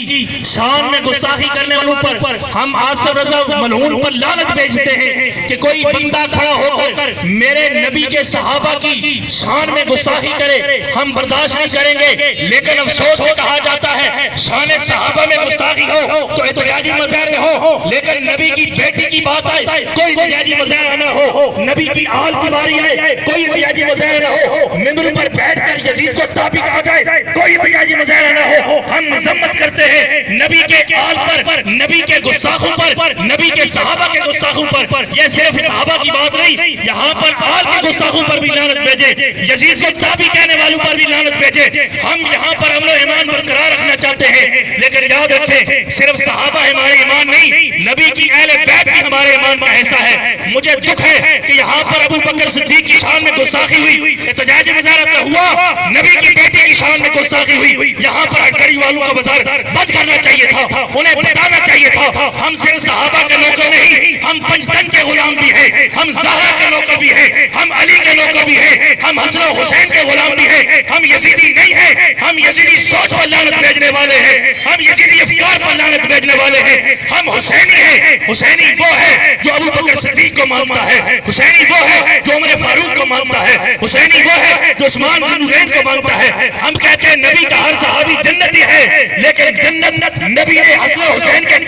کی شان میں گستاخی کرنے والوں پر ہم آصف رضا ملعون پر لعنت بھیجتے ہیں کہ کوئی بندہ کھڑا ہو کر میرے نبی کے صحابہ کی شان میں گستاخی کرے ہم برداشت نہیں کریں گے. لیکن افسوس سے کہا جاتا ہے شان صحابہ میں گستاخی ہو تو احتجاجی مظاہرے ہو، لیکن نبی کی بیٹی کی بات آئے کوئی احتجاجی مظاہرہ نہ ہو، نبی کی آل کی باری آئے کوئی احتجاجی مظاہرہ نہ ہو، ممبر پر بیٹھ کر یزید کو تابع کہا جائے کوئی احتجاجی مظاہرہ نہ ہو. ہم مذمت کرتے ہیں نبی کے آل پر، نبی کے گستاخوں پر، نبی کے صحابہ کے گستاخوں پر. یہ صرف صحابہ کی بات نہیں، یہاں پر آل کے گستاخوں پر بھی لعنت بھیجے، یزید کو تابع کہنے والوں پر بھی لعنت بھیجے. ہم یہاں پر امن و ایمان برقرار رکھنا چاہتے ہیں، لیکن یاد رکھیں صرف صحابہ ہمارے ایمان نہیں، نبی کی اہل بیت بھی ہمارے ایمان کا حصہ ہے. مجھے دکھ ہے کہ یہاں پر ابو بکر صدیق کی شان میں گستاخی ہوئی، احتجاج مظاہرہ تو ہوا، نبی کی بیٹی کی شان میں گستاخی ہوئی. یہاں پر ہٹکڑی والوں کا بازار بند کرنا چاہیے تھا، انہیں بتانا چاہیے تھا ہم صرف صحابہ کے نوکر نہیں، ہم پنجتن کے غلام بھی ہیں، ہم زہرا کے نوکر بھی ہیں، ہم علی کے نوکر بھی ہیں، ہم حسن و حسین کے غلام بھی ہیں. ہم یزیدی نہیں ہیں، ہم یزیدی سوچ پر لعنت بھیجنے والے ہیں، ہم یزیدی افکار پر لعنت بھیجنے والے ہیں. ہم حسینی ہیں. حسینی وہ ہے جو ابو بکر صدیق کو مانتا ہے، حسینی وہ ہے جو عمر فاروق کو مانتا ہے، حسینی وہ ہے جو عثمان ذو النورین کو مانتا ہے. ہم کہتے ہیں نبی کا ہر صحابی جنتی ہے، لیکن جنت نبی نے حسن و حسین کے